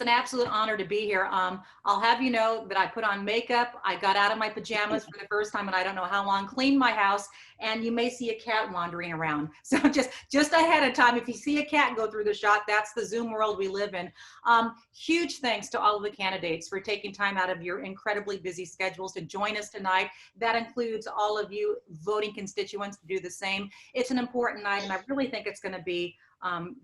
an absolute honor to be here. I'll have you know that I put on makeup. I got out of my pajamas for the first time and I don't know how long, cleaned my house, and you may see a cat wandering around. So just ahead of time, if you see a cat go through the shot, that's the Zoom world we live in. Huge thanks to all of the candidates for taking time out of your incredibly busy schedules to join us tonight. That includes all of you voting constituents to do the same. It's an important night, and I really think it's going to be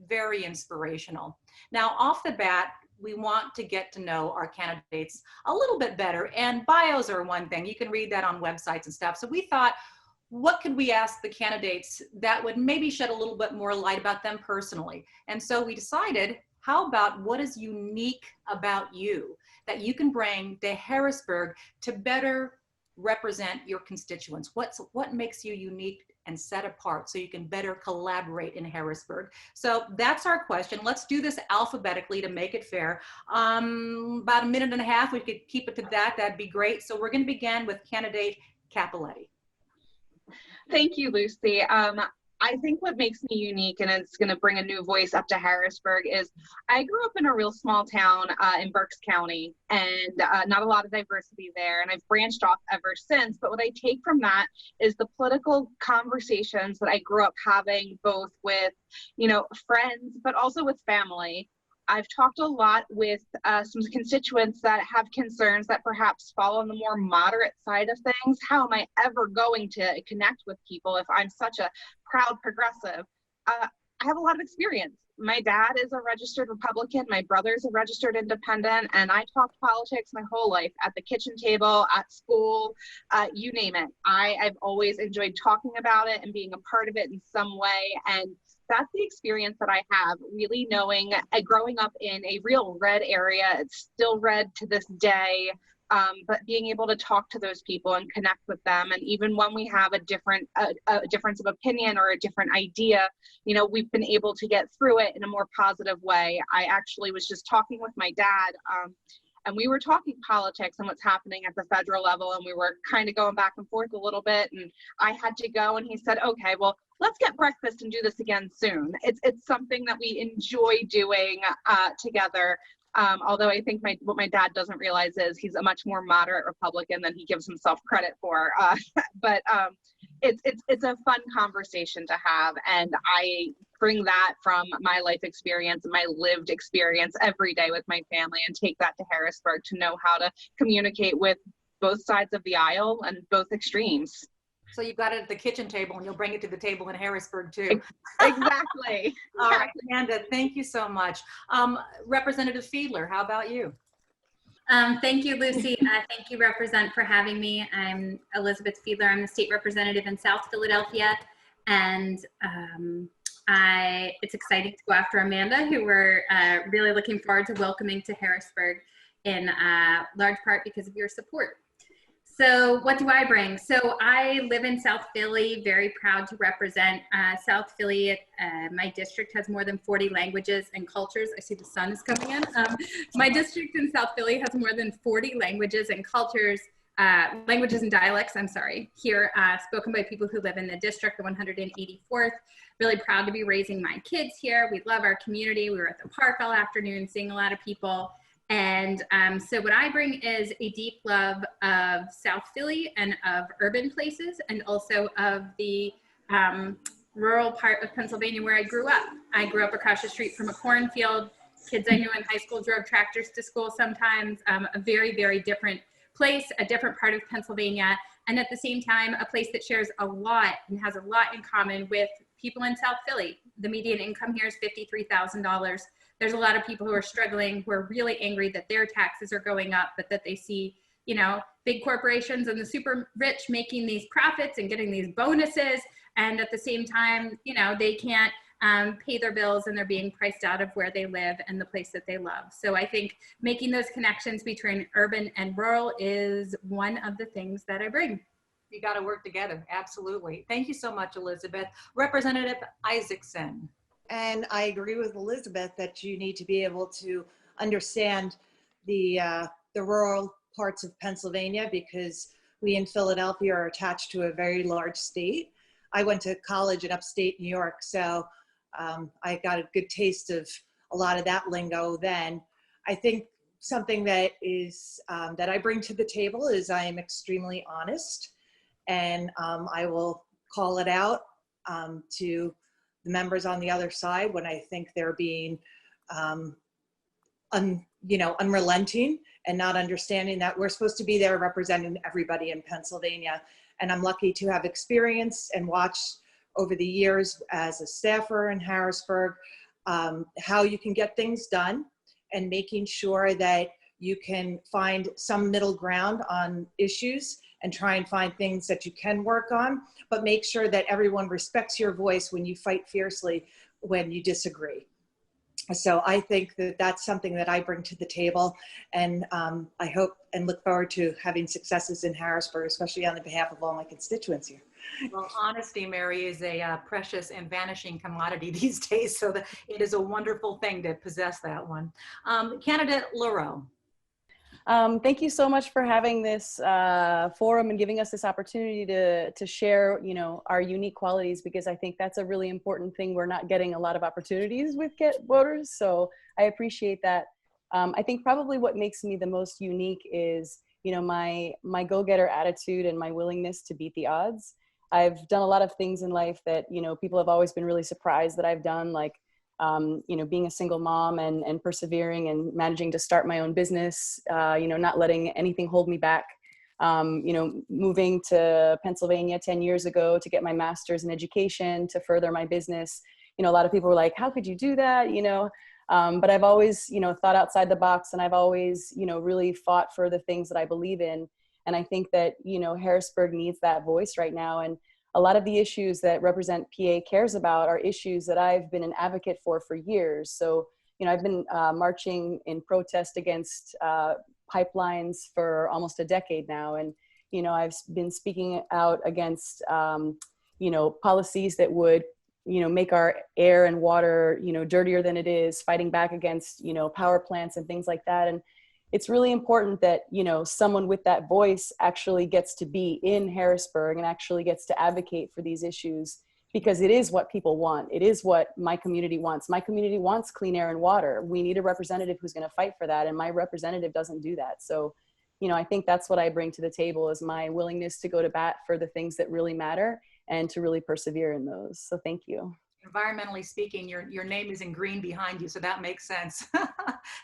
very inspirational. Now, off the bat, we want to get to know our candidates a little bit better, and bios are one thing. You can read that on websites and stuff. So we thought, what could we ask the candidates that would maybe shed a little bit more light about them personally? And so we decided, how about what is unique about you that you can bring to Harrisburg to better represent your constituents? What makes you unique and set apart so you can better collaborate in Harrisburg? So that's our question. Let's do this alphabetically to make it fair. About a minute and a half, we could keep it to that. That'd be great. So we're going to begin with candidate Cappelletti. Thank you, Lucy. I think what makes me unique, and it's going to bring a new voice up to Harrisburg, is I grew up in a real small town in Berks County, and not a lot of diversity there, and I've branched off ever since. But what I take from that is the political conversations that I grew up having, both with, friends, but also with family. I've talked a lot with some constituents that have concerns that perhaps fall on the more moderate side of things. How am I ever going to connect with people if I'm such a proud progressive? I have a lot of experience. My dad is a registered Republican. My brother's a registered independent. And I talked politics my whole life, at the kitchen table, at school, you name it. I've always enjoyed talking about it and being a part of it in some way. And that's the experience that I have, really knowing, growing up in a real red area. It's still red to this day, but being able to talk to those people and connect with them. And even when we have a difference of opinion or a different idea, we've been able to get through it in a more positive way. I actually was just talking with my dad, and we were talking politics and what's happening at the federal level, and we were kind of going back and forth a little bit, and I had to go, and he said, okay, well, let's get breakfast and do this again soon. It's something that we enjoy doing together. Although I think what my dad doesn't realize is he's a much more moderate Republican than he gives himself credit for. But it's a fun conversation to have, and I bring that from my life experience and my lived experience every day with my family, and take that to Harrisburg to know how to communicate with both sides of the aisle and both extremes. So you've got it at the kitchen table, and you'll bring it to the table in Harrisburg too. Exactly. All right, Amanda, thank you so much. Representative Fiedler, how about you? Thank you, Lucy. Thank you, Represent, for having me. I'm Elizabeth Fiedler. I'm the state representative in South Philadelphia, and it's exciting to go after Amanda, who we're really looking forward to welcoming to Harrisburg, in large part because of your support. So what do I bring? So I live in South Philly, very proud to represent South Philly. My district has more than 40 languages and cultures. I see the sun is coming in. My district in South Philly has more than 40 languages and cultures, languages and dialects, here spoken by people who live in the district, the 184th. Really proud to be raising my kids here. We love our community. We were at the park all afternoon, seeing a lot of people. And so what I bring is a deep love of South Philly and of urban places, and also of the rural part of Pennsylvania where I grew up. I grew up across the street from a cornfield. Kids I knew in high school drove tractors to school sometimes. A very, very different place, a different part of Pennsylvania, and at the same time, a place that shares a lot and has a lot in common with people in South Philly. The median income here is $53,000. There's a lot of people who are struggling, who are really angry that their taxes are going up, but that they see, big corporations and the super rich making these profits and getting these bonuses. And at the same time, they can't pay their bills, and they're being priced out of where they live and the place that they love. So I think making those connections between urban and rural is one of the things that I bring. You got to work together. Absolutely. Thank you so much, Elizabeth. Representative Isaacson. And I agree with Elizabeth that you need to be able to understand the rural parts of Pennsylvania, because we in Philadelphia are attached to a very large state. I went to college in upstate New York, so I got a good taste of a lot of that lingo then. I think something that is that I bring to the table is I am extremely honest, and I will call it out to the members on the other side when I think they're being unrelenting and not understanding that we're supposed to be there representing everybody in Pennsylvania. And I'm lucky to have experienced and watched over the years as a staffer in Harrisburg how you can get things done, and making sure that you can find some middle ground on issues and try and find things that you can work on, but make sure that everyone respects your voice when you fight fiercely when you disagree. So I think that that's something that I bring to the table, and I hope and look forward to having successes in Harrisburg, especially on the behalf of all my constituents here. Well, honesty, Mary, is a precious and vanishing commodity these days, so that it is a wonderful thing to possess that one. Candidate Lareau. Thank you so much for having this forum and giving us this opportunity to share, our unique qualities, because I think that's a really important thing. We're not getting a lot of opportunities with voters, so I appreciate that. I think probably what makes me the most unique is, my go-getter attitude and my willingness to beat the odds. I've done a lot of things in life that, people have always been really surprised that I've done, like being a single mom and persevering and managing to start my own business, not letting anything hold me back. Moving to Pennsylvania 10 years ago to get my master's in education to further my business. A lot of people were like, how could you do that? But I've always, thought outside the box, and I've always, really fought for the things that I believe in. And I think that, Harrisburg needs that voice right now. And a lot of the issues that Represent PA cares about are issues that I've been an advocate for years. So, I've been marching in protest against pipelines for almost a decade now. And, I've been speaking out against, policies that would, make our air and water, dirtier than it is, fighting back against, power plants and things like that. And it's really important that, someone with that voice actually gets to be in Harrisburg and actually gets to advocate for these issues, because it is what people want. It is what my community wants. My community wants clean air and water. We need a representative who's going to fight for that. And my representative doesn't do that. So, I think that's what I bring to the table, is my willingness to go to bat for the things that really matter and to really persevere in those. So thank you. Environmentally speaking, your name is in green behind you, so that makes sense.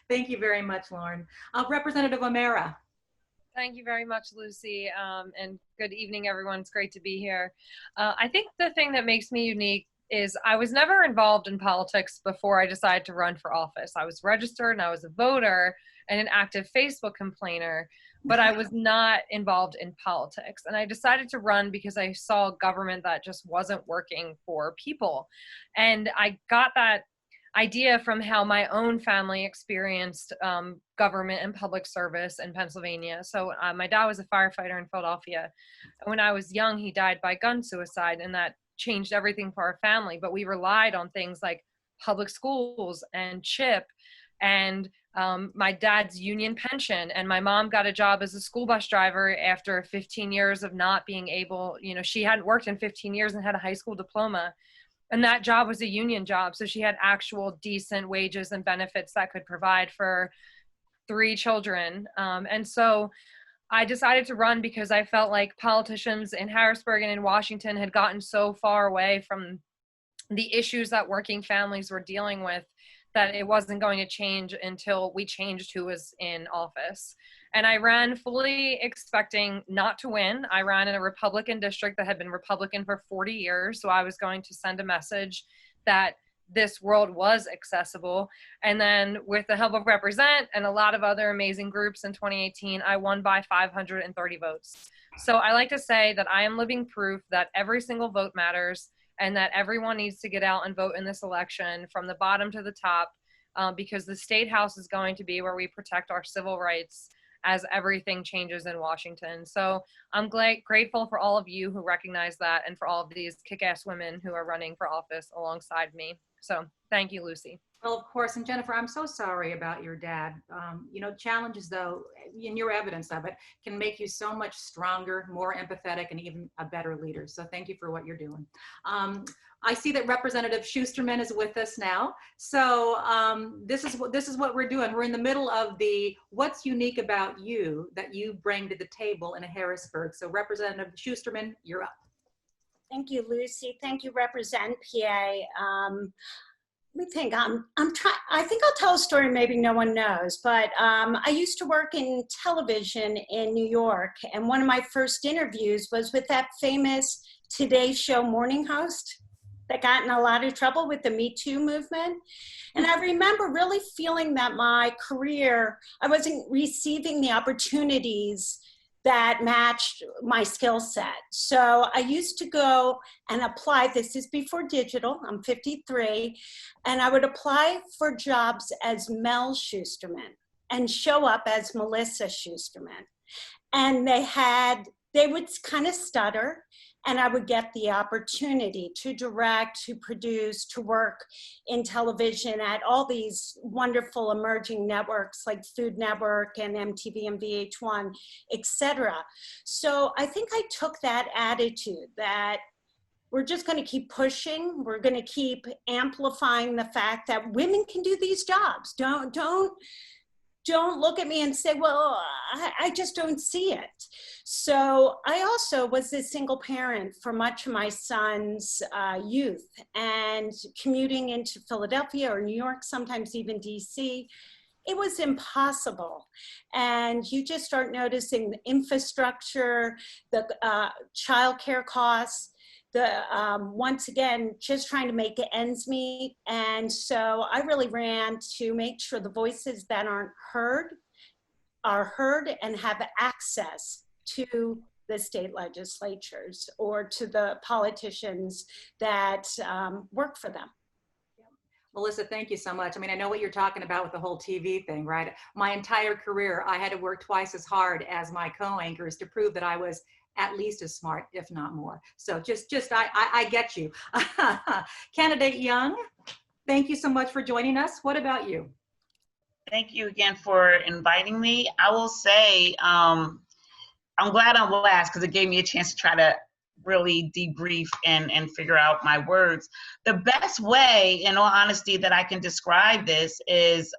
Thank you very much, Lauren. Representative O'Mara. Thank you very much, Lucy, and good evening, everyone. It's great to be here. I think the thing that makes me unique is I was never involved in politics before I decided to run for office. I was registered and I was a voter and an active Facebook complainer, but I was not involved in politics. And I decided to run because I saw a government that just wasn't working for people. And I got that idea from how my own family experienced government and public service in Pennsylvania. So my dad was a firefighter in Philadelphia. When I was young, he died by gun suicide, and that changed everything for our family. But we relied on things like public schools and CHIP and my dad's union pension. And my mom got a job as a school bus driver after 15 years of not being able, she hadn't worked in 15 years and had a high school diploma. And that job was a union job. So she had actual decent wages and benefits that could provide for 3 children. And so I decided to run because I felt like politicians in Harrisburg and in Washington had gotten so far away from the issues that working families were dealing with that it wasn't going to change until we changed who was in office. And I ran fully expecting not to win. I ran in a Republican district that had been Republican for 40 years. So I was going to send a message that this world was accessible. And then with the help of Represent and a lot of other amazing groups in 2018, I won by 530 votes. So I like to say that I am living proof that every single vote matters, and that everyone needs to get out and vote in this election from the bottom to the top, because the state house is going to be where we protect our civil rights as everything changes in Washington. So I'm grateful for all of you who recognize that, and for all of these kick-ass women who are running for office alongside me. So thank you, Lucy. Well, of course. And Jennifer, I'm so sorry about your dad. You know, challenges, though, in your evidence of it, can make you so much stronger, more empathetic, and even a better leader. So thank you for what you're doing. I see that Representative Shusterman is with us now. So this is what we're doing. We're in the middle of the what's unique about you that you bring to the table in Harrisburg. So Representative Shusterman, you're up. Thank you, Lucy. Thank you, Representative PA. Let me think. I think I'll tell a story maybe no one knows, but I used to work in television in New York, and one of my first interviews was with that famous Today Show morning host that got in a lot of trouble with the Me Too movement. And I remember really feeling that my career, I wasn't receiving the opportunities that matched my skill set. So I used to go and apply. This is before digital, I'm 53, and I would apply for jobs as Mel Shusterman and show up as Melissa Shusterman. And they would kind of stutter, and I would get the opportunity to direct, to produce, to work in television at all these wonderful emerging networks like Food Network and MTV and VH1, etc. So I think I took that attitude that we're just going to keep pushing. We're going to keep amplifying the fact that women can do these jobs. Don't look at me and say, well, I just don't see it. So I also was a single parent for much of my son's youth, and commuting into Philadelphia or New York, sometimes even DC, it was impossible. And you just start noticing the infrastructure, the childcare costs, once again, just trying to make ends meet. And so I really ran to make sure the voices that aren't heard are heard and have access to the state legislatures or to the politicians that work for them. Melissa, thank you so much. I mean, I know what you're talking about with the whole TV thing, right? My entire career, I had to work twice as hard as my co-anchors to prove that I was at least as smart, if not more. So I get you. Candidate Young, thank you so much for joining us. What about you? Thank you again for inviting me. I will say, I'm glad I'm last because it gave me a chance to try to really debrief and figure out my words. The best way, in all honesty, that I can describe this is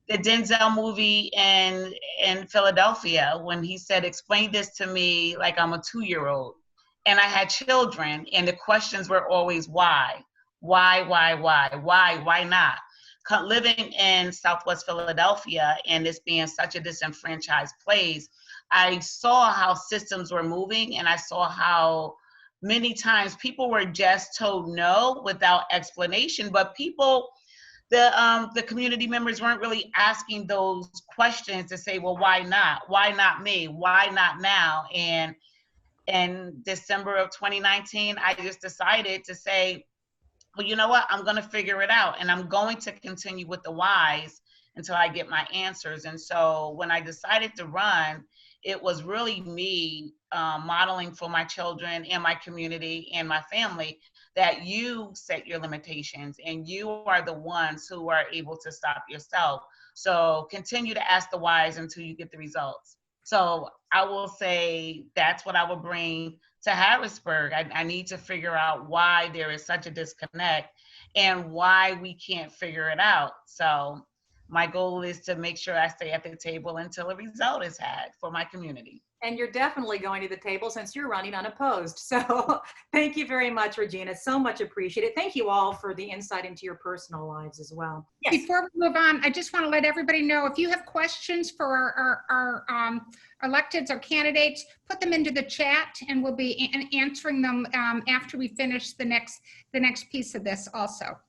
the Denzel movie in Philadelphia, when he said, explain this to me like I'm a 2-year-old. And I had children, and the questions were always why not? Living in Southwest Philadelphia and this being such a disenfranchised place, I saw how systems were moving, and I saw how many times people were just told no without explanation, but the community members weren't really asking those questions to say, well, why not? Why not me? Why not now? And in December of 2019, I just decided to say, well, you know what? I'm going to figure it out, and I'm going to continue with the whys until I get my answers. And so when I decided to run, it was really me modeling for my children and my community and my family that you set your limitations, and you are the ones who are able to stop yourself. So continue to ask the whys until you get the results. So I will say that's what I will bring to Harrisburg. I need to figure out why there is such a disconnect and why we can't figure it out. So my goal is to make sure I stay at the table until a result is had for my community. And you're definitely going to the table since you're running unopposed. So thank you very much, Regina. So much appreciated. Thank you all for the insight into your personal lives as well. Yes. Before we move on, I just want to let everybody know, if you have questions for our electeds or candidates, put them into the chat, and we'll be answering them after we finish the next piece of this also. All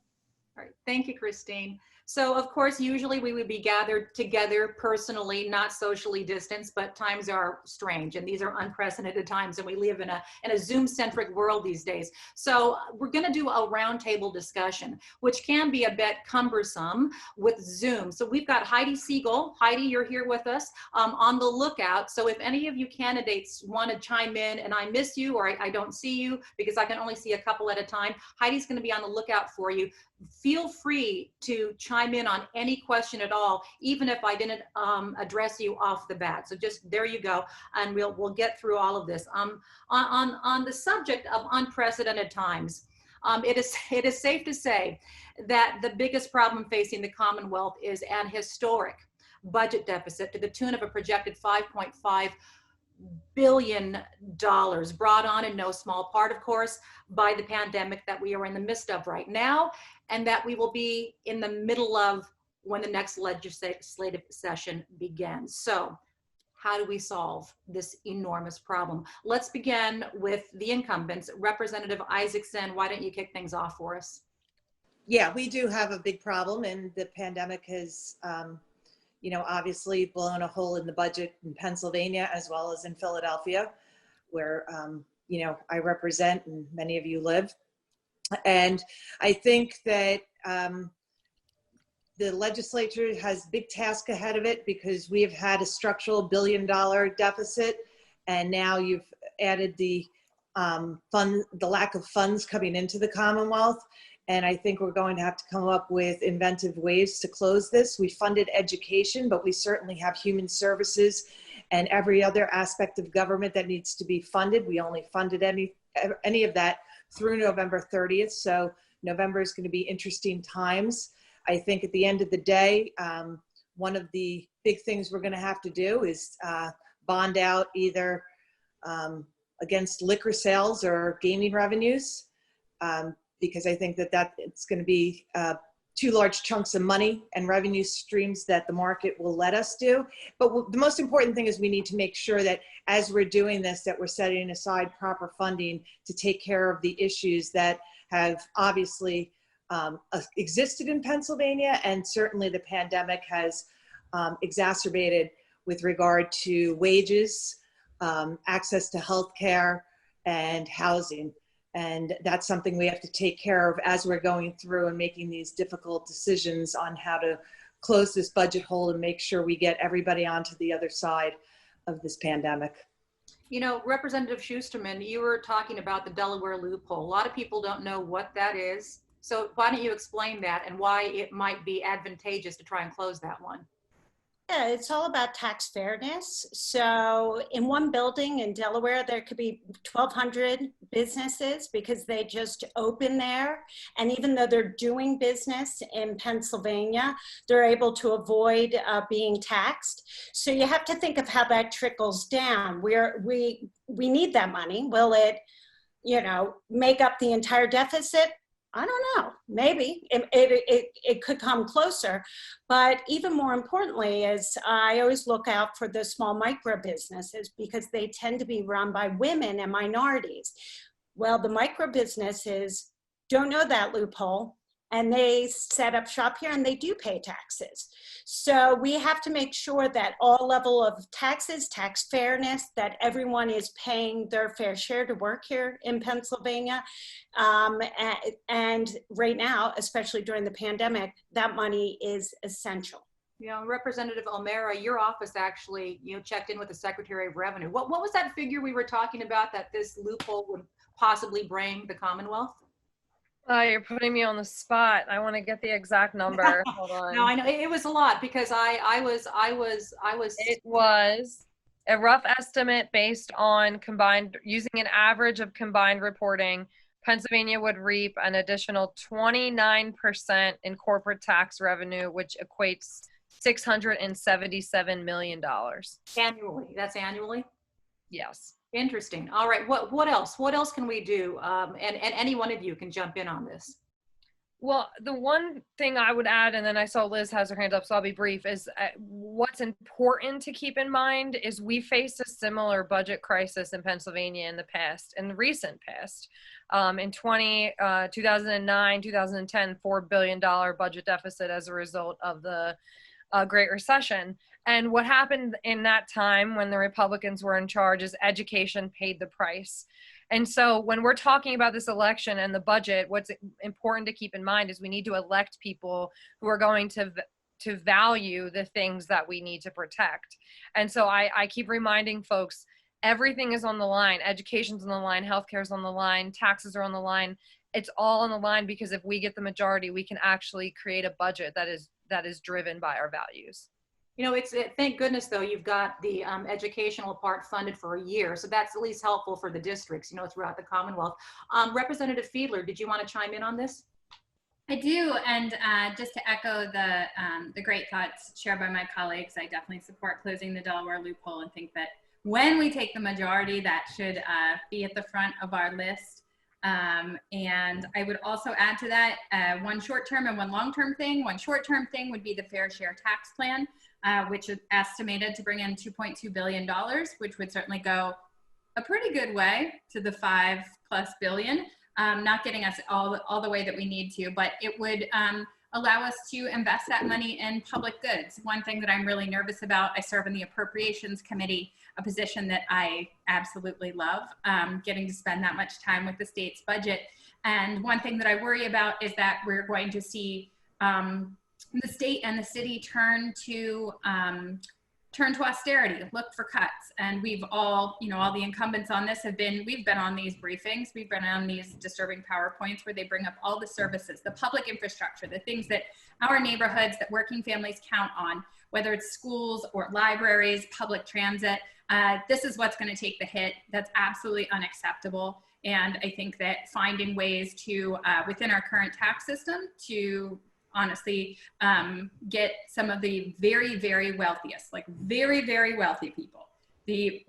right. Thank you, Christine. So of course, usually we would be gathered together personally, not socially distanced, but times are strange and these are unprecedented times and we live in a Zoom-centric world these days. So we're gonna do a roundtable discussion, which can be a bit cumbersome with Zoom. So we've got Heidi Siegel. Heidi, you're here with us on the lookout. So if any of you candidates want to chime in and I miss you or I don't see you because I can only see a couple at a time, Heidi's gonna be on the lookout for you. Feel free to chime in on any question at all, even if I didn't address you off the bat. So just there you go, and we'll get through all of this. On the subject of unprecedented times, it is safe to say that the biggest problem facing the Commonwealth is an historic budget deficit to the tune of a projected $5.5 billion, brought on in no small part, of course, by the pandemic that we are in the midst of right now, and that we will be in the middle of when the next legislative session begins. So how do we solve this enormous problem? Let's begin with the incumbents. Representative Isaacson, why don't you kick things off for us? Yeah, we do have a big problem, and the pandemic has obviously blown a hole in the budget in Pennsylvania as well as in Philadelphia, where, I represent and many of you live. And I think that the legislature has a big task ahead of it because we have had a structural $1 billion deficit, and now you've added the lack of funds coming into the Commonwealth. And I think we're going to have to come up with inventive ways to close this. We funded education, but we certainly have human services and every other aspect of government that needs to be funded. We only funded any of that through November 30th. So November is going to be interesting times. I think at the end of the day, one of the big things we're going to have to do is bond out either against liquor sales or gaming revenues. Because I think that it's going to be too large chunks of money and revenue streams that the market will let us do. But the most important thing is we need to make sure that as we're doing this, that we're setting aside proper funding to take care of the issues that have obviously existed in Pennsylvania, and certainly the pandemic has exacerbated with regard to wages, access to health care, and housing. And that's something we have to take care of as we're going through and making these difficult decisions on how to close this budget hole and make sure we get everybody onto the other side of this pandemic. Representative Shusterman, you were talking about the Delaware loophole. A lot of people don't know what that is. So why don't you explain that and why it might be advantageous to try and close that one? Yeah, it's all about tax fairness. So in one building in Delaware, there could be 1,200 businesses because they just open there. And even though they're doing business in Pennsylvania, they're able to avoid being taxed. So you have to think of how that trickles down. We need that money. Will it, make up the entire deficit? I don't know, maybe it could come closer. But even more importantly is I always look out for the small micro businesses because they tend to be run by women and minorities. Well, the micro businesses don't know that loophole and they set up shop here and they do pay taxes. So we have to make sure that all level of taxes, tax fairness, that everyone is paying their fair share to work here in Pennsylvania. And right now, especially during the pandemic, that money is essential. Representative O'Mara, your office actually, checked in with the Secretary of Revenue. What was that figure we were talking about that this loophole would possibly bring the Commonwealth? You're putting me on the spot. I want to get the exact number. Hold on. No, I know it was a lot because I was. It was a rough estimate based on using an average of combined reporting. Pennsylvania would reap an additional 29% in corporate tax revenue, which equates $677 million. Annually. That's annually? Yes. Interesting. All right. What else? What else can we do? And any one of you can jump in on this. Well, the one thing I would add, and then I saw Liz has her hand up, so I'll be brief, is what's important to keep in mind is we faced a similar budget crisis in Pennsylvania in the past, in the recent past. In 2009, 2010, $4 billion budget deficit as a result of the Great Recession. And what happened in that time when the Republicans were in charge is education paid the price. And so when we're talking about this election and the budget, what's important to keep in mind is we need to elect people who are going to value the things that we need to protect. And so I keep reminding folks, everything is on the line. Education's on the line, healthcare is on the line, taxes are on the line. It's all on the line because if we get the majority, we can actually create a budget that is driven by our values. You know, thank goodness though you've got the educational part funded for a year, so that's at least helpful for the districts, you know, throughout the Commonwealth. Representative Fiedler, did you want to chime in on this? I do, and just to echo the great thoughts shared by my colleagues, I definitely support closing the Delaware loophole and think that when we take the majority, that should be at the front of our list. And I would also add to that one short-term and one long-term thing. One short-term thing would be the fair share tax plan, which is estimated to bring in $2.2 billion, which would certainly go a pretty good way to the $5+ billion. Not getting us all the way that we need to, but it would allow us to invest that money in public goods. One thing that I'm really nervous about, I serve in the Appropriations Committee, a position that I absolutely love, getting to spend that much time with the state's budget. And one thing that I worry about is that we're going to see the state and the city turn to austerity, look for cuts. And we've all, you know, all the incumbents on this we've been on these briefings, we've been on these disturbing PowerPoints where they bring up all the services, the public infrastructure, the things that our neighborhoods, that working families count on, whether it's schools or libraries, public transit. This is what's going to take the hit. That's absolutely unacceptable. And I think that finding ways to, within our current tax system, to honestly get some of the very, very wealthiest, like very, very wealthy people, the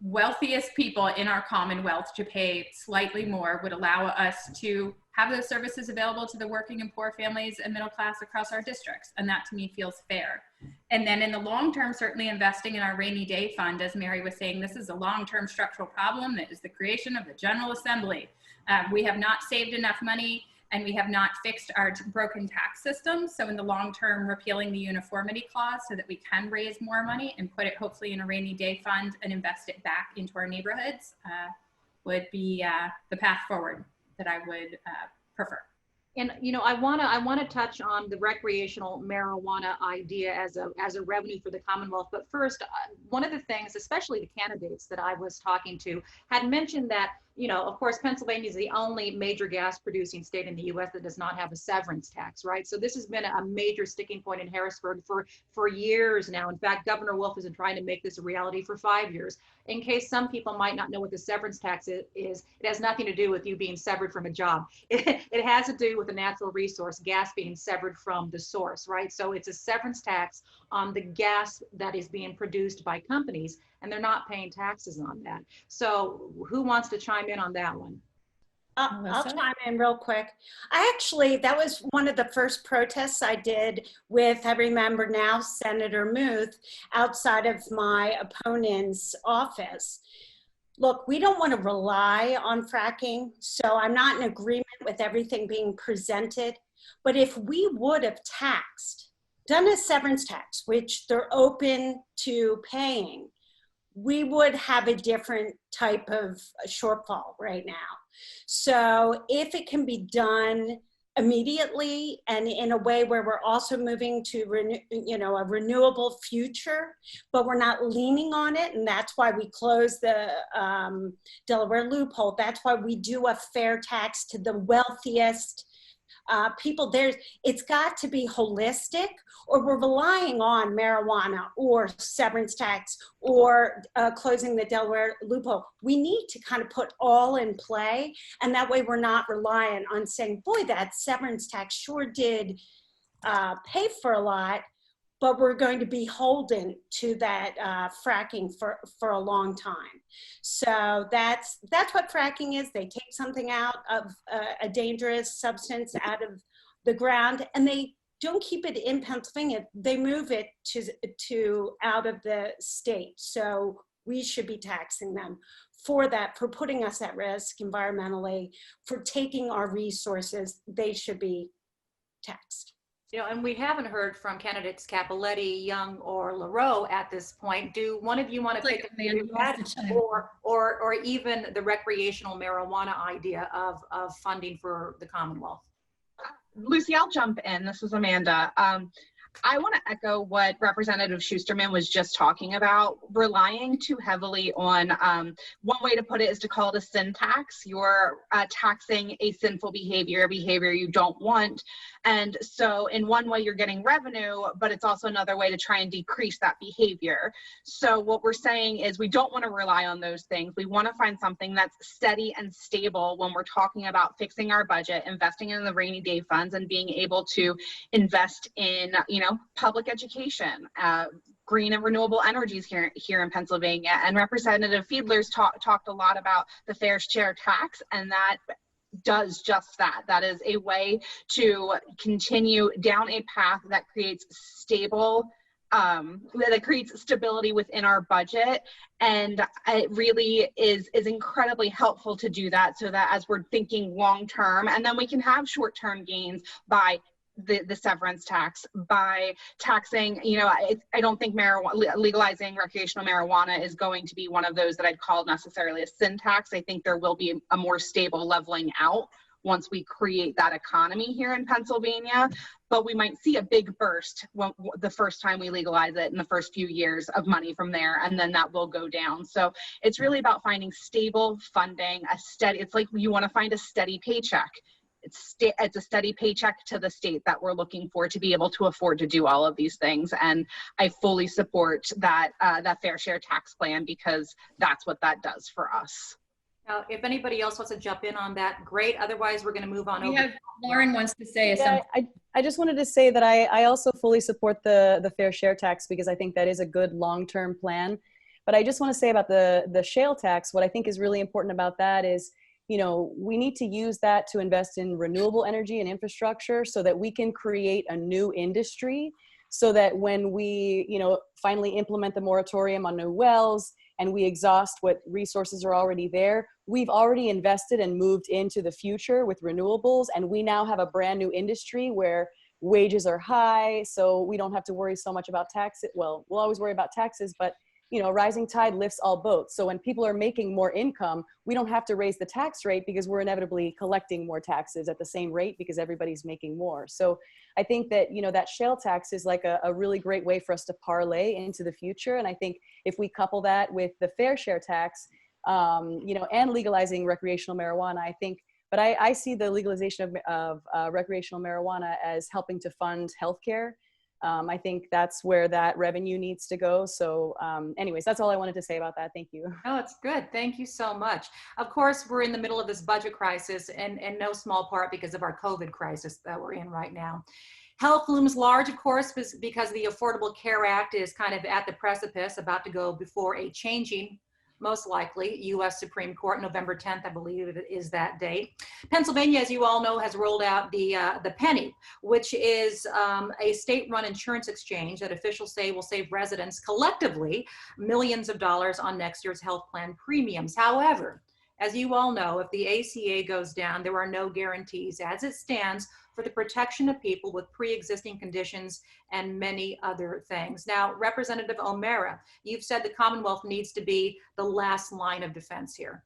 wealthiest people in our Commonwealth to pay slightly more would allow us to have those services available to the working and poor families and middle class across our districts. And that to me feels fair. And then in the long term, certainly investing in our rainy day fund, as Mary was saying, this is a long-term structural problem that is the creation of the General Assembly. We have not saved enough money and we have not fixed our broken tax system. So in the long term, repealing the uniformity clause so that we can raise more money and put it hopefully in a rainy day fund and invest it back into our neighborhoods would be the path forward that I would prefer. And you know, I want to touch on the recreational marijuana idea as a revenue for the Commonwealth. But first, one of the things, especially the candidates that I was talking to, had mentioned that, you know, of course, Pennsylvania is the only major gas producing state in the U.S. that does not have a severance tax, right? So this has been a major sticking point in Harrisburg for years now. In fact, Governor Wolf has been trying to make this a reality for 5 years. In case some people might not know what the severance tax is, it has nothing to do with you being severed from a job. It has to do with the natural resource, gas being severed from the source, right? So it's a severance tax on the gas that is being produced by companies, and they're not paying taxes on that. So who wants to chime in on that one? I'll chime in real quick. That was one of the first protests I did with, I remember now, Senator Muth, outside of my opponent's office. Look, we don't want to rely on fracking, so I'm not in agreement with everything being presented. But if we would have done a severance tax, which they're open to paying, we would have a different type of shortfall right now. So if it can be done immediately and in a way where we're also moving to a renewable future, but we're not leaning on it, and that's why we close the Delaware loophole. That's why we do a fair tax to the wealthiest people. It's got to be holistic, or we're relying on marijuana or severance tax or closing the Delaware loophole. We need to kind of put all in play, and that way we're not reliant on saying, boy, that severance tax sure did pay for a lot, but we're going to be beholden to that fracking for a long time. So that's what fracking is. They take something out of a dangerous substance out of the ground, and they don't keep it in Pennsylvania. They move it to out of the state. So we should be taxing them for that, for putting us at risk environmentally, for taking our resources. They should be taxed. And we haven't heard from candidates Cappelletti, Young, or Lareau at this point. Do one of you want to pick that, or even the recreational marijuana idea of funding for the Commonwealth? Lucy, I'll jump in. This is Amanda. I want to echo what Representative Shusterman was just talking about. Relying too heavily on, one way to put it is to call it a sin tax. You're taxing a sinful behavior, a behavior you don't want. And so in one way you're getting revenue, but it's also another way to try and decrease that behavior. So what we're saying is we don't want to rely on those things. We want to find something that's steady and stable when we're talking about fixing our budget, investing in the rainy day funds, and being able to invest in, public education, green and renewable energies here in Pennsylvania. And Representative Fiedler's talked a lot about the fair share tax, and that does just that. That is a way to continue down a path that creates stability within our budget. And it really is incredibly helpful to do that, so that as we're thinking long term, and then we can have short term gains by the severance tax, by taxing, I don't think legalizing recreational marijuana is going to be one of those that I'd call necessarily a sin tax. I think there will be a more stable leveling out once we create that economy here in Pennsylvania, but we might see a big burst the first time we legalize it in the first few years of money from there, and then that will go down. So it's really about finding stable funding, it's like you want to find a steady paycheck. It's a steady paycheck to the state that we're looking for to be able to afford to do all of these things. And I fully support that fair share tax plan, because that's what that does for us. Now, if anybody else wants to jump in on that, great. Otherwise, we're going to move on. Lauren wants to say something. I just wanted to say that I also fully support the fair share tax, because I think that is a good long-term plan. But I just want to say about the shale tax, what I think is really important about that is, we need to use that to invest in renewable energy and infrastructure so that we can create a new industry, so that when we, finally implement the moratorium on new wells and we exhaust what resources are already there, we've already invested and moved into the future with renewables. And we now have a brand new industry where wages are high. So we don't have to worry so much about taxes. Well, we'll always worry about taxes, but rising tide lifts all boats. So when people are making more income, we don't have to raise the tax rate, because we're inevitably collecting more taxes at the same rate because everybody's making more. So I think that, that shale tax is like a really great way for us to parlay into the future. And I think if we couple that with the fair share tax, and legalizing recreational marijuana, but I see the legalization of recreational marijuana as helping to fund healthcare. I think that's where that revenue needs to go. So anyways, that's all I wanted to say about that. Thank you. Oh, it's good. Thank you so much. Of course, we're in the middle of this budget crisis, and no small part because of our COVID crisis that we're in right now. Health looms large, of course, because the Affordable Care Act is kind of at the precipice, about to go before a changing, most likely, U.S. Supreme Court. November 10th, I believe it is that date. Pennsylvania, as you all know, has rolled out the penny, which is a state-run insurance exchange that officials say will save residents collectively millions of dollars on next year's health plan premiums. However, as you all know, if the ACA goes down, there are no guarantees as it stands for the protection of people with pre-existing conditions and many other things. Now, Representative O'Mara, you've said the Commonwealth needs to be the last line of defense here.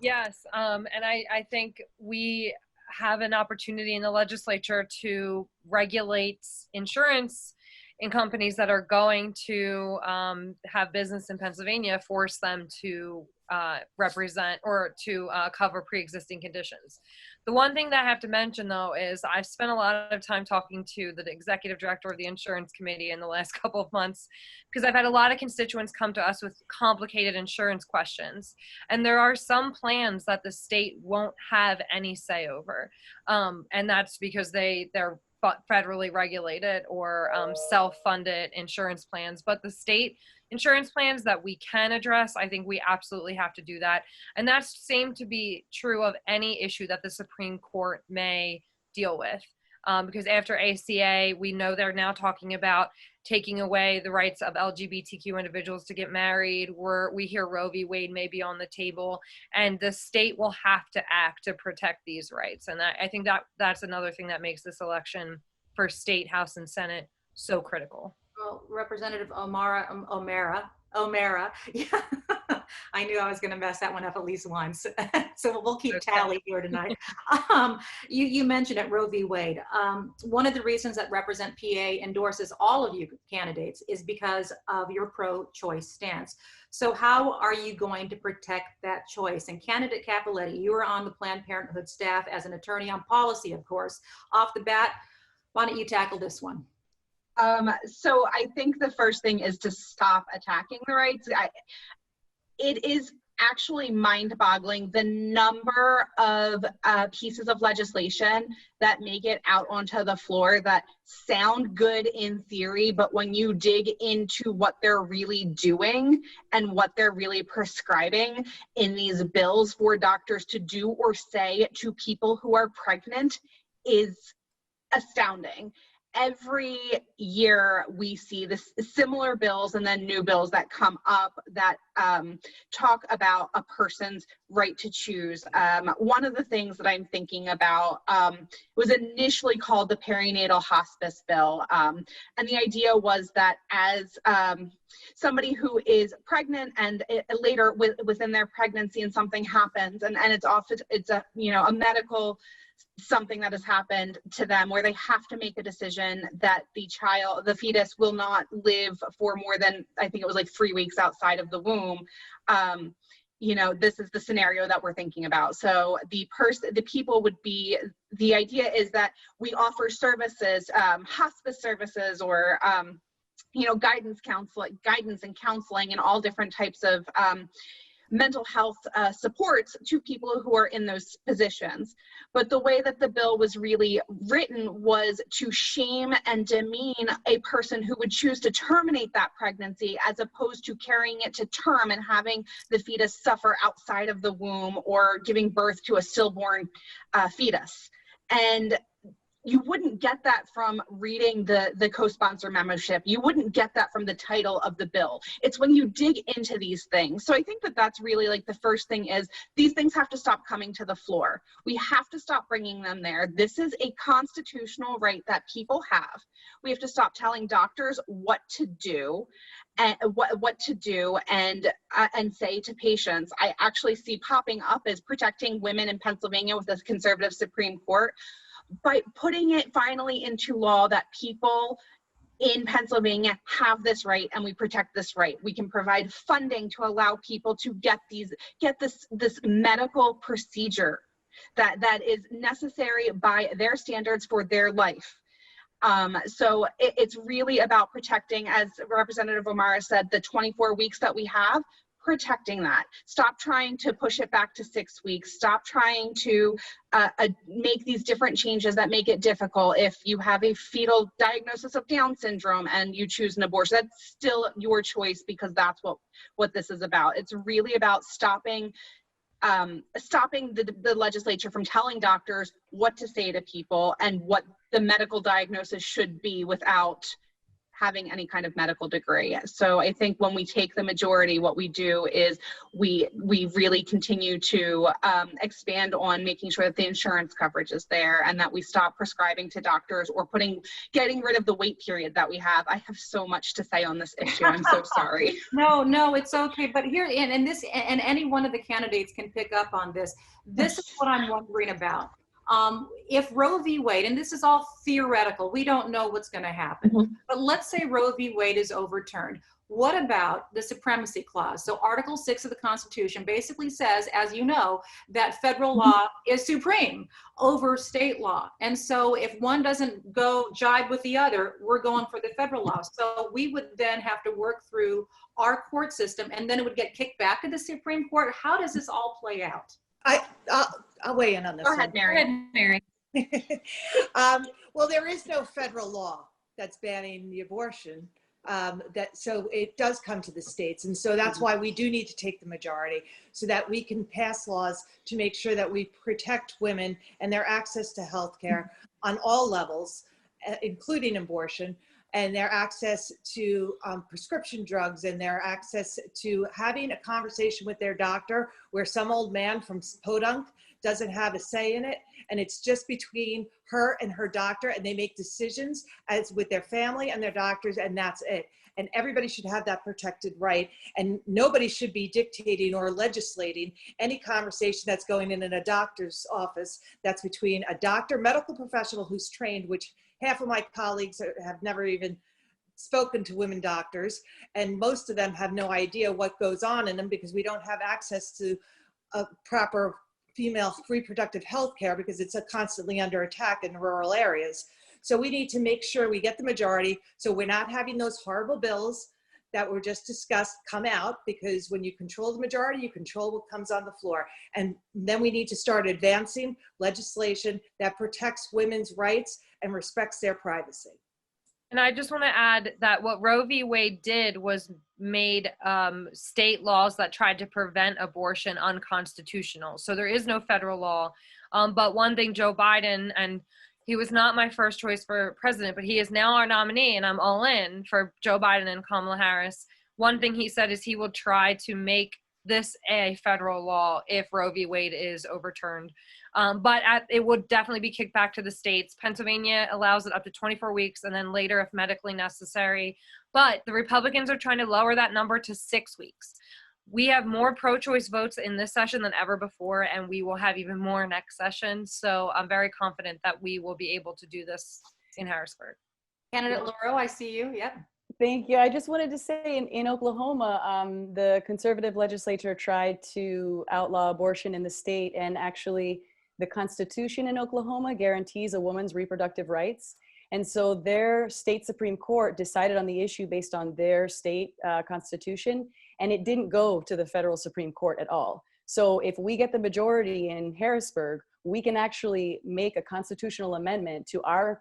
Yes, and I think we have an opportunity in the legislature to regulate insurance in companies that are going to have business in Pennsylvania, force them to represent or to cover pre-existing conditions. The one thing that I have to mention, though, is I've spent a lot of time talking to the executive director of the insurance committee in the last couple of months, because I've had a lot of constituents come to us with complicated insurance questions. And there are some plans that the state won't have any say over. And that's because they're federally regulated or self-funded insurance plans. But the state insurance plans that we can address, I think we absolutely have to do that. And that's same to be true of any issue that the Supreme Court may deal with. because after ACA, we know they're now talking about taking away the rights of LGBTQ individuals to get married. We hear Roe v. Wade may be on the table, and the state will have to act to protect these rights. And I think that's another thing that makes this election for state, House, and Senate so critical. Well, Representative O'Mara, yeah, I knew I was going to mess that one up at least once. So we'll keep tally here tonight. You mentioned it, Roe v. Wade. One of the reasons that Represent PA endorses all of you candidates is because of your pro-choice stance. So how are you going to protect that choice? And candidate Cappelletti, you are on the Planned Parenthood staff as an attorney on policy, of course. Off the bat, why don't you tackle this one? So I think the first thing is to stop attacking the rights. It is actually mind-boggling the number of pieces of legislation that make it out onto the floor that sound good in theory, but when you dig into what they're really doing and what they're really prescribing in these bills for doctors to do or say to people who are pregnant is astounding. Every year we see this similar bills and then new bills that come up that talk about a person's right to choose. One of the things that I'm thinking about was initially called the perinatal hospice bill. And the idea was that as somebody who is pregnant and later within their pregnancy and something happens and it's a medical something that has happened to them where they have to make a decision that the fetus will not live for more than, I think it was like 3 weeks outside of the womb. This is the scenario that we're thinking about. So the idea is that we offer services, hospice services or, guidance and counseling and all different types of mental health supports to people who are in those positions. But the way that the bill was really written was to shame and demean a person who would choose to terminate that pregnancy as opposed to carrying it to term and having the fetus suffer outside of the womb or giving birth to a stillborn fetus. And you wouldn't get that from reading the co-sponsor membership. You wouldn't get that from the title of the bill. It's when you dig into these things. So I think that that's really like the first thing is these things have to stop coming to the floor. We have to stop bringing them there. This is a constitutional right that people have. We have to stop telling doctors what to do and what to do and say to patients. I actually see popping up as protecting women in Pennsylvania with the conservative Supreme Court. By putting it finally into law that people in Pennsylvania have this right and we protect this right. We can provide funding to allow people to get this medical procedure that is necessary by their standards for their life. So it's really about protecting, as Representative O'Mara said, the 24 weeks that we have, protecting that. Stop trying to push it back to 6 weeks. Stop trying to make these different changes that make it difficult. If you have a fetal diagnosis of Down syndrome and you choose an abortion, that's still your choice because that's what this is about. It's really about stopping the legislature from telling doctors what to say to people and what the medical diagnosis should be without having any kind of medical degree. So I think when we take the majority, what we do is we really continue to expand on making sure that the insurance coverage is there and that we stop prescribing to doctors or getting rid of the wait period that we have. I have so much to say on this issue. I'm so sorry. No, it's okay. But here, and any one of the candidates can pick up on this. This is what I'm wondering about. If Roe v. Wade, and this is all theoretical, we don't know what's going to happen, but let's say Roe v. Wade is overturned. What about the supremacy clause? So Article 6 of the Constitution basically says, as you know, that federal law is supreme over state law. And so if one doesn't go jibe with the other, we're going for the federal law. So we would then have to work through our court system and then it would get kicked back to the Supreme Court. How does this all play out? I'll weigh in on this. Go ahead, Mary. Well, there is no federal law that's banning the abortion. So it does come to the states. And so that's why we do need to take the majority so that we can pass laws to make sure that we protect women and their access to health care on all levels, including abortion, and their access to prescription drugs, and their access to having a conversation with their doctor where some old man from Podunk doesn't have a say in it, and it's just between her and her doctor, and they make decisions as with their family and their doctors, and that's it. And everybody should have that protected right, and nobody should be dictating or legislating any conversation that's going in a doctor's office that's between a doctor, medical professional who's trained, which half of my colleagues have never even spoken to women doctors, and most of them have no idea what goes on in them because we don't have access to a proper female reproductive health care because it's constantly under attack in rural areas. So we need to make sure we get the majority so we're not having those horrible bills that were just discussed come out, because when you control the majority, you control what comes on the floor. And then we need to start advancing legislation that protects women's rights and respects their privacy. And I just want to add that what Roe v. Wade did was made state laws that tried to prevent abortion unconstitutional. So there is no federal law. But one thing Joe Biden, and he was not my first choice for president, but he is now our nominee, and I'm all in for Joe Biden and Kamala Harris. One thing he said is he will try to make this a federal law if Roe v. Wade is overturned. But it would definitely be kicked back to the states. Pennsylvania allows it up to 24 weeks and then later if medically necessary. But the Republicans are trying to lower that number to 6 weeks. We have more pro-choice votes in this session than ever before, and we will have even more next session. So I'm very confident that we will be able to do this in Harrisburg. Candidate Lareau, I see you. Yep. Thank you. I just wanted to say in Oklahoma, the conservative legislature tried to outlaw abortion in the state, and actually the Constitution in Oklahoma guarantees a woman's reproductive rights. And so their state Supreme Court decided on the issue based on their state constitution, and it didn't go to the federal Supreme Court at all. So if we get the majority in Harrisburg, we can actually make a constitutional amendment to our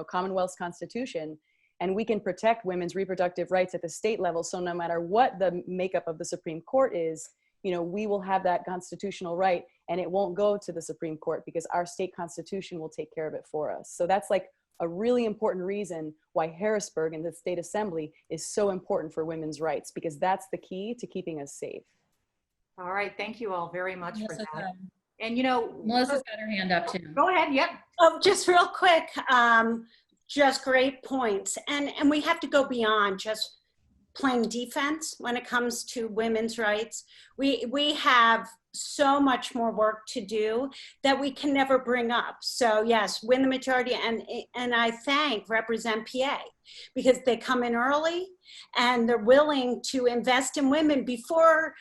Commonwealth's Constitution, and we can protect women's reproductive rights at the state level. So no matter what the makeup of the Supreme Court is, we will have that constitutional right, and it won't go to the Supreme Court because our state constitution will take care of it for us. So that's like a really important reason why Harrisburg and the state assembly is so important for women's rights, because that's the key to keeping us safe. All right. Thank you all very much for that. And Melissa's got her hand up too. Go ahead. Yep. Oh, just real quick. Just great points. And we have to go beyond just playing defense when it comes to women's rights. We have so much more work to do that we can never bring up. So yes, win the majority. And I thank Represent PA because they come in early and they're willing to invest in women before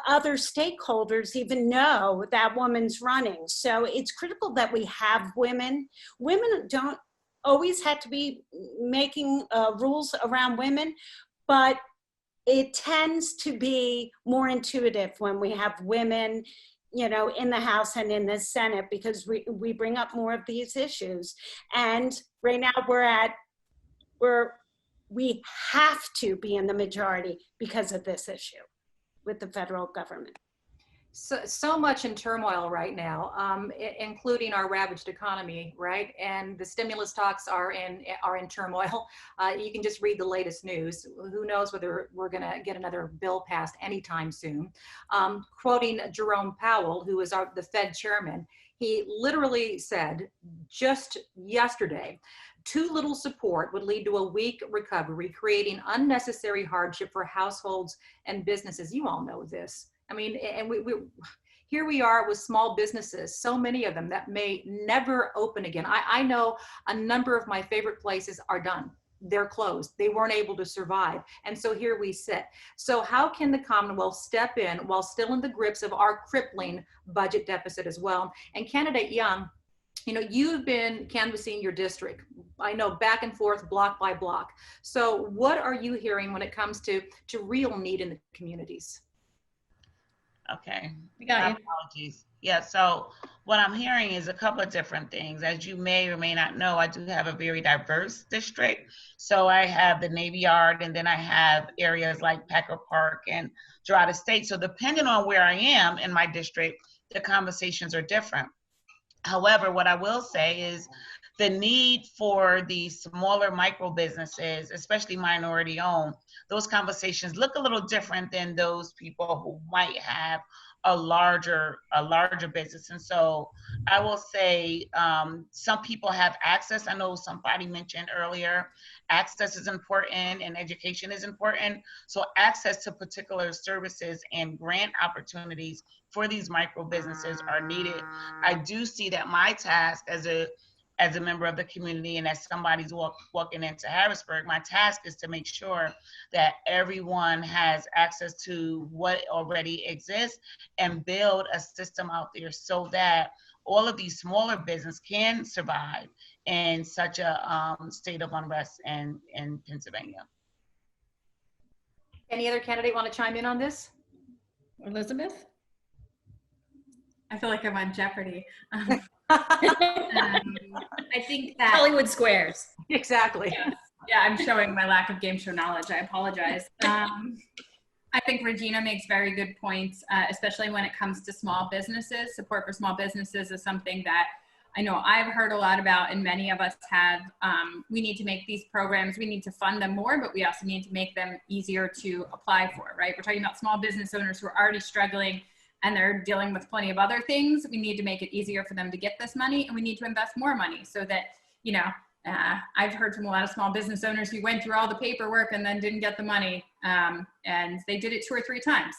other stakeholders even know that woman's running. So it's critical that we have women. Women don't always have to be making rules around women, but it tends to be more intuitive when we have women, in the House and in the Senate, because we bring up more of these issues. And right now we have to be in the majority because of this issue with the federal government. So much in turmoil right now, including our ravaged economy, right? And the stimulus talks are in turmoil. You can just read the latest news. Who knows whether we're going to get another bill passed anytime soon. Quoting Jerome Powell, who is the Fed chairman, he literally said just yesterday, too little support would lead to a weak recovery, creating unnecessary hardship for households and businesses. You all know this. I mean, and here we are with small businesses, so many of them that may never open again. I know a number of my favorite places are done. They're closed. They weren't able to survive. And so here we sit. So how can the Commonwealth step in while still in the grips of our crippling budget deficit as well? And Candidate Young, you've been canvassing your district, I know, back and forth, block by block. So what are you hearing when it comes to real need in the communities? Okay. We got My you. apologies. Yeah, so what I'm hearing is a couple of different things. As you may or may not know, I do have a very diverse district. So I have the Navy Yard, and then I have areas like Packer Park and Girard Estate. So depending on where I am in my district, the conversations are different. However, what I will say is the need for the smaller micro businesses, especially minority owned, those conversations look a little different than those people who might have a larger business. And so I will say some people have access. I know somebody mentioned earlier, access is important and education is important. So access to particular services and grant opportunities for these micro businesses are needed. I do see that my task as a member of the community and as somebody's walking into Harrisburg, my task is to make sure that everyone has access to what already exists and build a system out there so that all of these smaller businesses can survive in such a state of unrest in Pennsylvania. Any other candidate want to chime in on this? Elizabeth? I feel like I'm on Jeopardy. I think that Hollywood Squares. Exactly. yeah, I'm showing my lack of game show knowledge. I apologize. I think Regina makes very good points, especially when it comes to small businesses. Support for small businesses is something that I know I've heard a lot about, and many of us have. We need to make these programs, we need to fund them more, but we also need to make them easier to apply for, right? We're talking about small business owners who are already struggling and they're dealing with plenty of other things. We need to make it easier for them to get this money, and we need to invest more money so that, you know, I've heard from a lot of small business owners who went through all the paperwork and then didn't get the money, and they did it 2 or 3 times.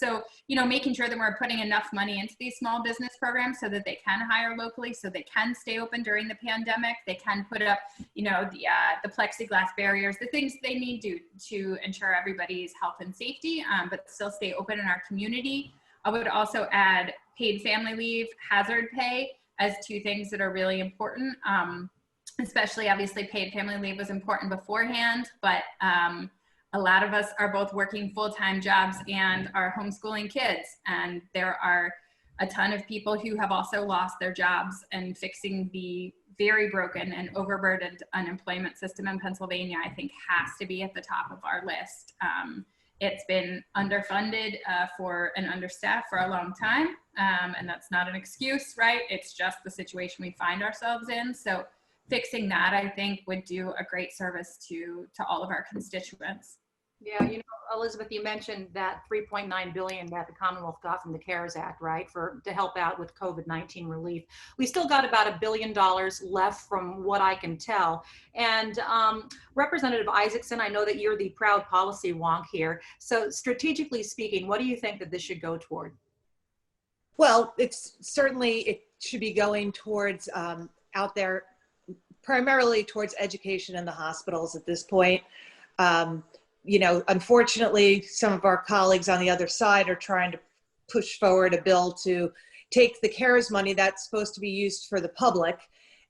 So, you know, making sure that we're putting enough money into these small business programs so that they can hire locally, so they can stay open during the pandemic, they can put up, you know, the plexiglass barriers, the things they need to ensure everybody's health and safety, but still stay open in our community. I would also add paid family leave, hazard pay as 2 things that are really important. Especially obviously paid family leave was important beforehand, but a lot of us are both working full-time jobs and are homeschooling kids. And there are a ton of people who have also lost their jobs, and fixing the very broken and overburdened unemployment system in Pennsylvania, I think has to be at the top of our list. It's been underfunded and understaffed for a long time. And that's not an excuse, right? It's just the situation we find ourselves in. So fixing that, I think, would do a great service to all of our constituents. Yeah, you know, Elizabeth, you mentioned that $3.9 billion that the Commonwealth got from the CARES Act, right, to help out with COVID-19 relief. We still got about $1 billion left from what I can tell. And Representative Isaacson, I know that you're the proud policy wonk here. So strategically speaking, what do you think that this should go toward? Well, it should be going towards out there, primarily towards education in the hospitals at this point. You know, unfortunately, some of our colleagues on the other side are trying to push forward a bill to take the CARES money that's supposed to be used for the public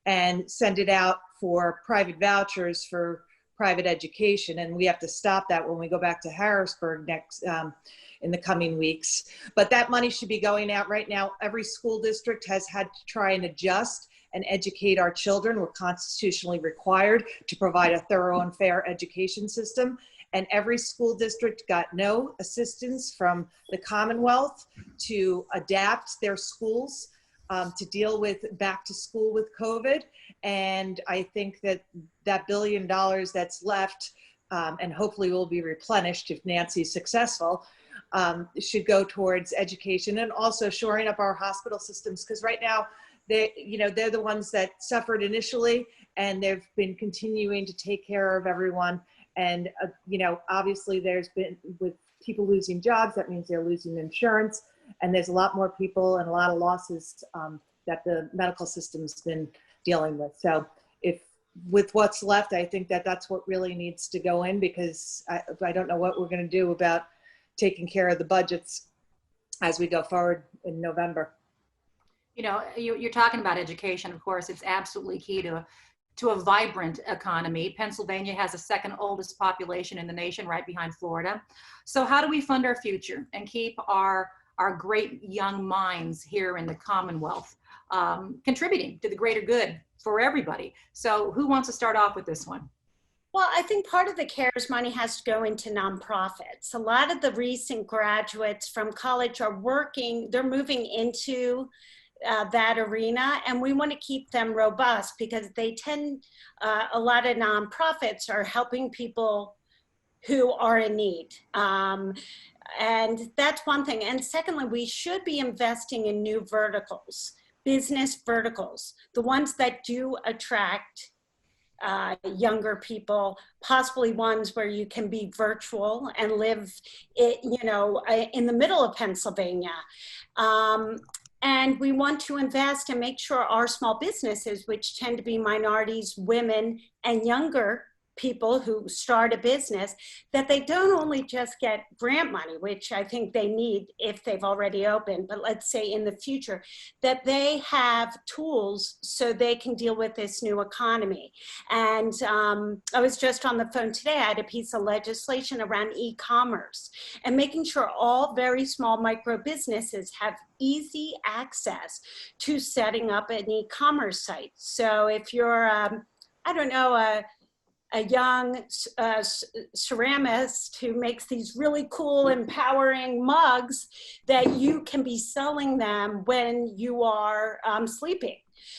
and send it out for private vouchers for private education. And we have to stop that when we go back to Harrisburg next in the coming weeks. But that money should be going out right now. Every school district has had to try and adjust and educate our children. We're constitutionally required to provide a thorough and fair education system. And every school district got no assistance from the Commonwealth to adapt their schools to deal with back to school with COVID. And I think that $1 billion that's left, and hopefully will be replenished if Nancy's successful, should go towards education and also shoring up our hospital systems. Because right now, they're the ones that suffered initially, and they've been continuing to take care of everyone. And, obviously there's been, with people losing jobs, that means they're losing insurance. And there's a lot more people and a lot of losses that the medical system's been dealing with. So with what's left, I think that that's what really needs to go in, because I don't know what we're going to do about taking care of the budgets as we go forward in November. You know, you're talking about education. Of course, it's absolutely key to a vibrant economy. Pennsylvania has the 2nd oldest population in the nation, right behind Florida. So how do we fund our future and keep our are great young minds here in the Commonwealth, contributing to the greater good for everybody. So who wants to start off with this one? Well, I think part of the CARES money has to go into nonprofits. A lot of the recent graduates from college are working, they're moving into that arena, and we want to keep them robust because they tend, a lot of nonprofits are helping people who are in need. And that's one thing. And secondly, we should be investing in new verticals, business verticals, the ones that do attract younger people, possibly ones where you can be virtual and live, in the middle of Pennsylvania. And we want to invest and make sure our small businesses, which tend to be minorities, women, and younger people who start a business, that they don't only just get grant money, which I think they need if they've already opened, but let's say in the future, that they have tools so they can deal with this new economy. And I was just on the phone today, I had a piece of legislation around e-commerce and making sure all very small micro businesses have easy access to setting up an e-commerce site. So if you're, a young ceramist who makes these really cool, empowering mugs, that you can be selling them when you are sleeping.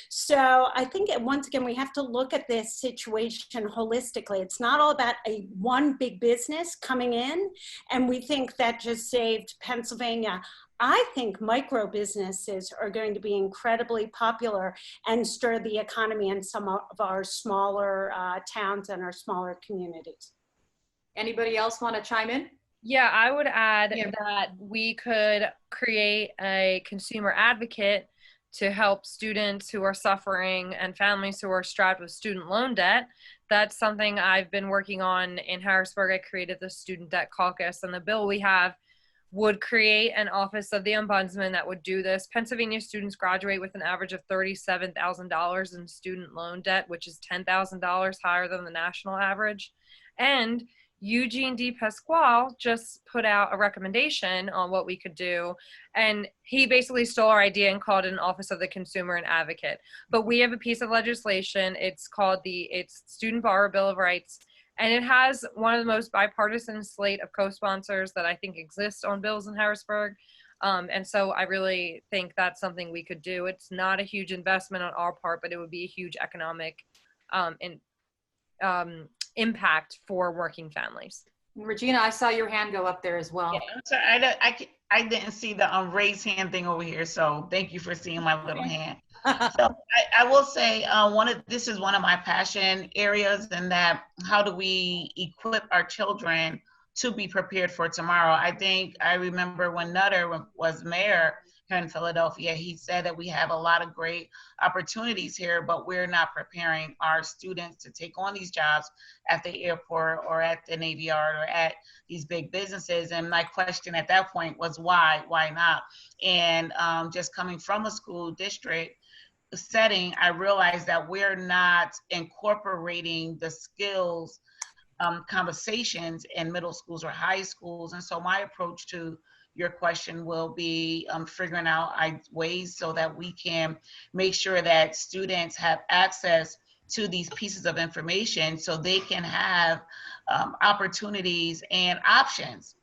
So I think once again, we have to look at this situation holistically. It's not all about one big business coming in, and we think that just saved Pennsylvania. I think micro businesses are going to be incredibly popular and stir the economy in some of our smaller towns and our smaller communities. Anybody else want to chime in? Yeah, I would add that we could create a consumer advocate to help students who are suffering and families who are strapped with student loan debt. That's something I've been working on in Harrisburg. I created the Student Debt Caucus, and the bill we have would create an office of the ombudsman that would do this. Pennsylvania students graduate with an average of $37,000 in student loan debt, which is $10,000 higher than the national average. And Eugene D. Pasquale just put out a recommendation on what we could do. And he basically stole our idea and called it an Office of the Consumer and Advocate. But we have a piece of legislation. It's called it's Student Borrower Bill of Rights. And it has one of the most bipartisan slate of co-sponsors that I think exists on bills in Harrisburg. And so I really think that's something we could do. It's not a huge investment on our part, but it would be a huge economic impact for working families. Regina, I saw your hand go up there as well. Yeah, I'm sorry, I didn't see the raised hand thing over here, so thank you for seeing my little hand. So I will say this is one of my passion areas, and that how do we equip our children to be prepared for tomorrow? I remember when Nutter was mayor here in Philadelphia, he said that we have a lot of great opportunities here, but we're not preparing our students to take on these jobs at the airport or at the Navy Yard or at these big businesses. And my question at that point was why not? And just coming from a school district setting, I realized that we're not incorporating the skills conversations in middle schools or high schools. And so my approach to your question will be figuring out ways so that we can make sure that students have access to these pieces of information so they can have opportunities and options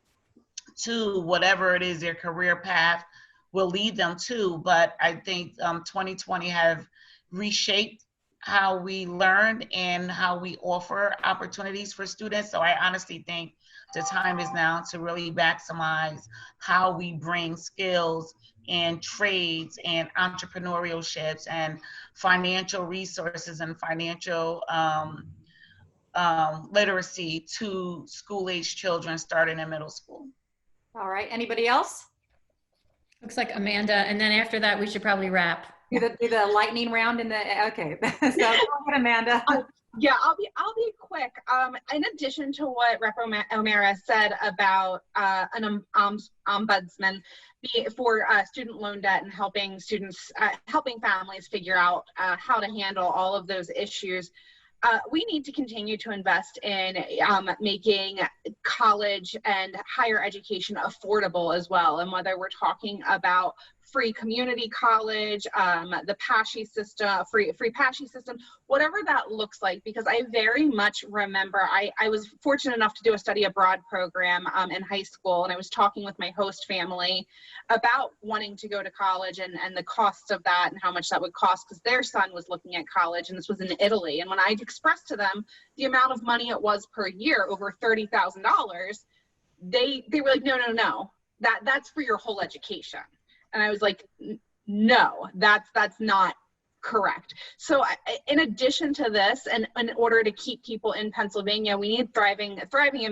to whatever it is their career path will lead them to. But I think 2020 have reshaped how we learn and how we offer opportunities for students. So I honestly think the time is now to really maximize how we bring skills and trades and entrepreneurships and financial resources and financial literacy to school-age children starting in middle school. All right, anybody else? Looks like Amanda, and then after that, we should probably wrap. Do the lightning round okay. So go ahead, Amanda. Yeah, I'll be quick. In addition to what Rep. O'Mara said about an ombudsman for student loan debt and helping students, helping families figure out how to handle all of those issues, we need to continue to invest in making college and higher education affordable as well. And whether we're talking about free community college, the PASHE system, free PASHE system, whatever that looks like, because I very much remember I was fortunate enough to do a study abroad program in high school, and I was talking with my host family about wanting to go to college and the costs of that and how much that would cost, because their son was looking at college, and this was in Italy. And when I expressed to them the amount of money it was per year, over $30,000, they were like, no, that's for your whole education. And I was like, no, that's not correct. So in addition to this, and in order to keep people in Pennsylvania, we need a thriving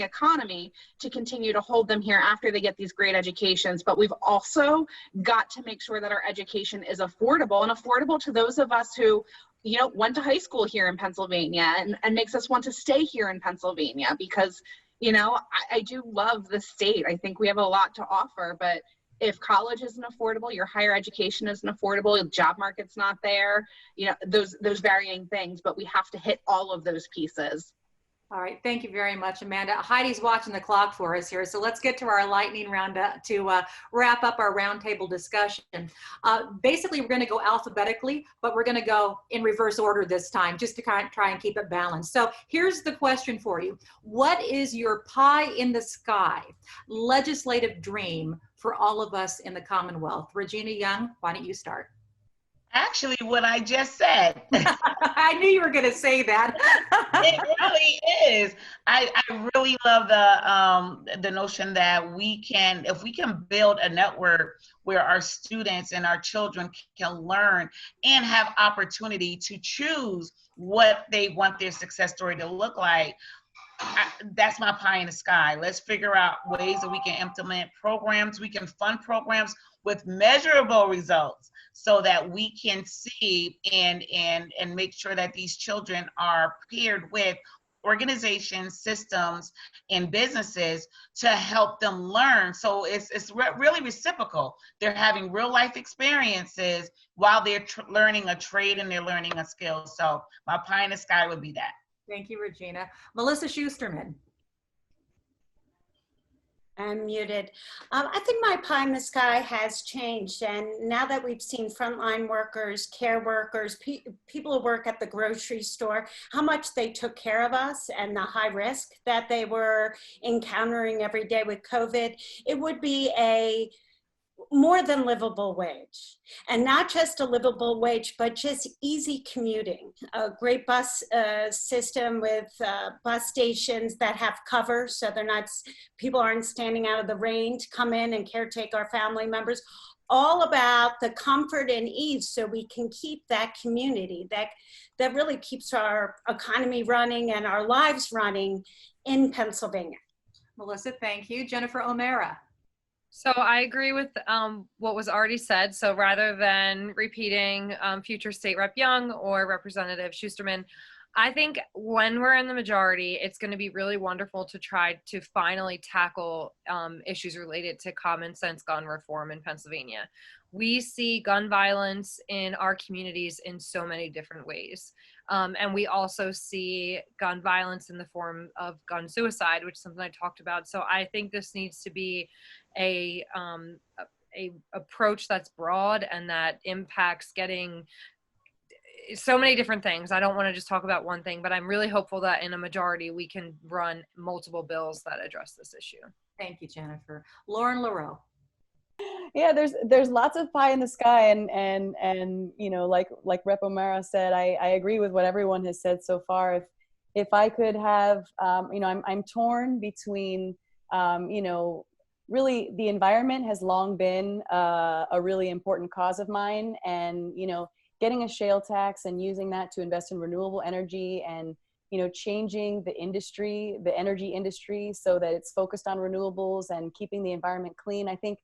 economy to continue to hold them here after they get these great educations. But we've also got to make sure that our education is affordable, and affordable to those of us who, you know, went to high school here in Pennsylvania, and makes us want to stay here in Pennsylvania, because, you know, I do love the state. I think we have a lot to offer, but if college isn't affordable, your higher education isn't affordable, the job market's not there, you know, those varying things, but we have to hit all of those pieces. All right, thank you very much, Amanda. Heidi's watching the clock for us here, so let's get to our lightning round to wrap up our roundtable discussion. Basically, we're going to go alphabetically, but we're going to go in reverse order this time, just to kind of try and keep it balanced. So here's the question for you. What is your pie in the sky legislative dream for all of us in the Commonwealth? Regina Young, why don't you start? Actually, what I just said. I knew you were going to say that. It really is. I really love the notion that if we can build a network where our students and our children can learn and have opportunity to choose what they want their success story to look like. That's my pie in the sky. Let's figure out ways that we can implement programs. We can fund programs with measurable results so that we can see and make sure that these children are paired with organizations, systems, and businesses to help them learn. So it's really reciprocal. They're having real life experiences while they're learning a trade and they're learning a skill. So my pie in the sky would be that. Thank you, Regina. Melissa Shusterman. I'm muted. I think my pie in the sky has changed. And now that we've seen frontline workers, care workers, people who work at the grocery store, how much they took care of us and the high risk that they were encountering every day with COVID, it would be a more than livable wage, and not just a livable wage, but just easy commuting, a great bus system with bus stations that have cover, so people aren't standing out of the rain to come in and caretake our family members, all about the comfort and ease, so we can keep that community that really keeps our economy running and our lives running in Pennsylvania. Melissa, thank you. Jennifer O'Mara. So I agree with what was already said. So rather than repeating future State Rep Young or Representative Shusterman, I think when we're in the majority, it's going to be really wonderful to try to finally tackle issues related to common sense gun reform in Pennsylvania. We see gun violence in our communities in so many different ways. And we also see gun violence in the form of gun suicide, which is something I talked about. So I think this needs to be a approach that's broad and that impacts getting so many different things. I don't want to just talk about one thing, but I'm really hopeful that in a majority we can run multiple bills that address this issue. Thank you, Jennifer. Lauren Lareau. Yeah, there's lots of pie in the sky, and you know, like Rep O'Mara said, I agree with what everyone has said so far. If I could have, you know, I'm torn between, you know, really the environment has long been a really important cause of mine, and you know, getting a shale tax and using that to invest in renewable energy and, you know, changing the industry, the energy industry, so that it's focused on renewables and keeping the environment clean. I think,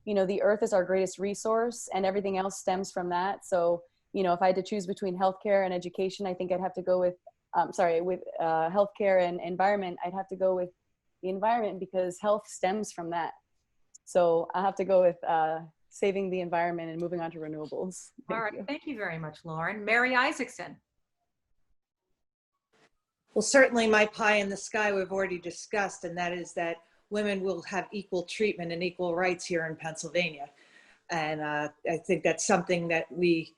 you know, the earth is our greatest resource and everything else stems from that. So, you know, if I had to choose between healthcare and education, I think I'd have to go with, with healthcare and environment, I'd have to go with the environment because health stems from that. So I have to go with saving the environment and moving on to renewables. All right, thank you very much, Lauren. Mary Isaacson. Well, certainly my pie in the sky we've already discussed, and that is that women will have equal treatment and equal rights here in Pennsylvania. And I think that's something that we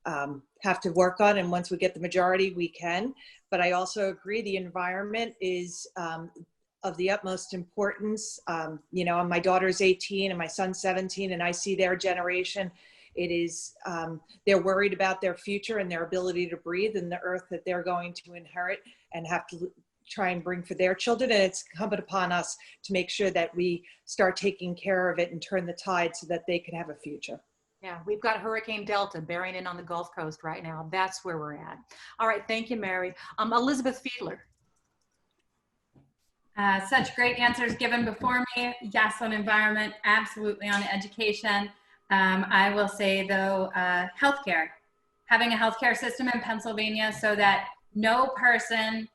have to work on. And once we get the majority, we can. But I also agree the environment is of the utmost importance. You know, my daughter's 18 and my son's 17, and I see their generation. It is, they're worried about their future and their ability to breathe and the earth that they're going to inherit and have to try and bring for their children. And it's incumbent upon us to make sure that we start taking care of it and turn the tide so that they can have a future. Yeah, we've got Hurricane Delta bearing in on the Gulf Coast right now. That's where we're at. All right, thank you, Mary. Elizabeth Fiedler. Such great answers given before me. Yes on environment, absolutely on education. I will say though, healthcare. Having a healthcare system in Pennsylvania so that no person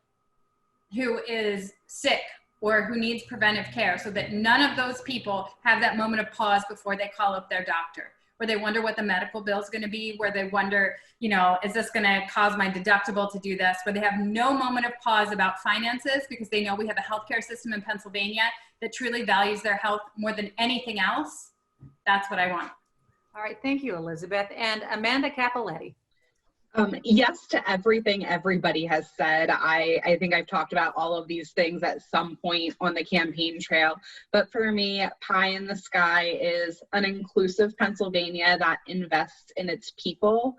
who is sick or who needs preventive care, so that none of those people have that moment of pause before they call up their doctor, where they wonder what the medical bill is going to be, where they wonder, you know, is this going to cause my deductible to do this, where they have no moment of pause about finances because they know we have a healthcare system in Pennsylvania that truly values their health more than anything else. That's what I want. All right, thank you, Elizabeth. And Amanda Cappelletti. Yes to everything everybody has said. I think I've talked about all of these things at some point on the campaign trail. But for me, pie in the sky is an inclusive Pennsylvania that invests in its people.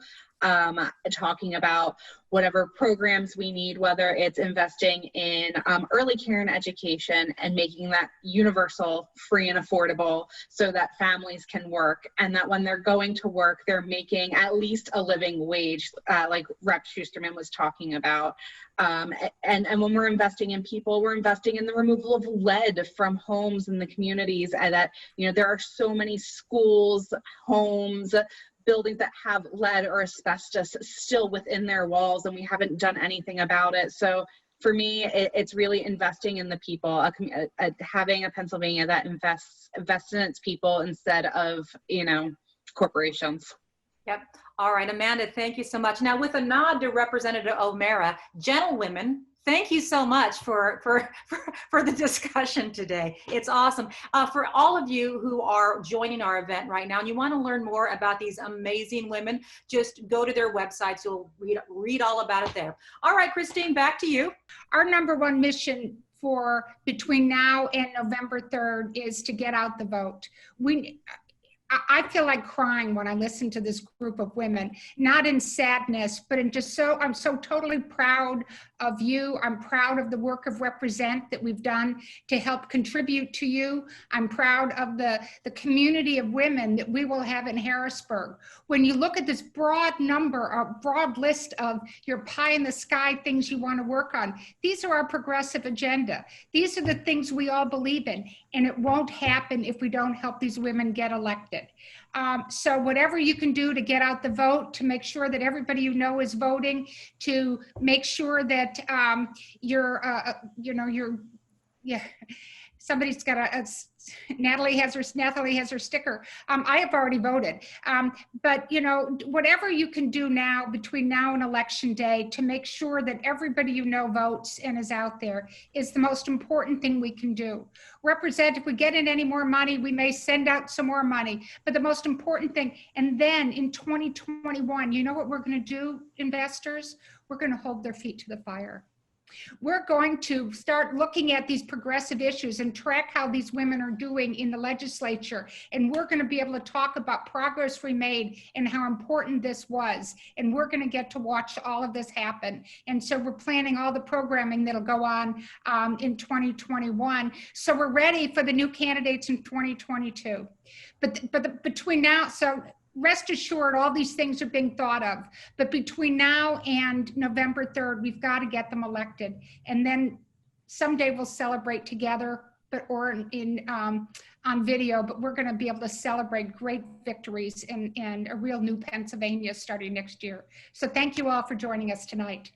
Talking about whatever programs we need, whether it's investing in early care and education and making that universal, free and affordable so that families can work, and that when they're going to work, they're making at least a living wage, like Rep. Shusterman was talking about. And when we're investing in people, we're investing in the removal of lead from homes in the communities, and that, you know, there are so many schools, homes, buildings that have lead or asbestos still within their walls, and we haven't done anything about it. So for me, it's really investing in the people, having a Pennsylvania that invests in its people instead of, you know, corporations. Yep. All right, Amanda, thank you so much. Now, with a nod to Representative O'Mara, gentlewomen, thank you so much for the discussion today. It's awesome. For all of you who are joining our event right now and you want to learn more about these amazing women, just go to their websites. You'll read all about it there. All right, Christine, back to you. Our #1 mission for between now and November 3rd is to get out the vote. I feel like crying when I listen to this group of women, not in sadness, but in just I'm so totally proud of you. I'm proud of the work of Represent that we've done to help contribute to you. I'm proud of the community of women that we will have in Harrisburg. When you look at this broad list of your pie in the sky things you want to work on, these are our progressive agenda. These are the things we all believe in, and it won't happen if we don't help these women get elected. So whatever you can do to get out the vote, to make sure that everybody you know is voting, to make sure that somebody's got Natalie has her sticker. I have already voted. But you know, whatever you can do now between now and Election Day to make sure that everybody you know votes and is out there is the most important thing we can do. Represent, if we get in any more money, we may send out some more money, but the most important thing, and then in 2021, you know what we're gonna do, investors? We're gonna hold their feet to the fire. We're going to start looking at these progressive issues and track how these women are doing in the legislature. And we're going to be able to talk about progress we made and how important this was. And we're going to get to watch all of this happen. And so we're planning all the programming that'll go on in 2021. So we're ready for the new candidates in 2022. But between now, so rest assured, all these things are being thought of. But between now and November 3rd, we've got to get them elected. And then someday we'll celebrate together, or on video, but we're going to be able to celebrate great victories and a real new Pennsylvania starting next year. So thank you all for joining us tonight.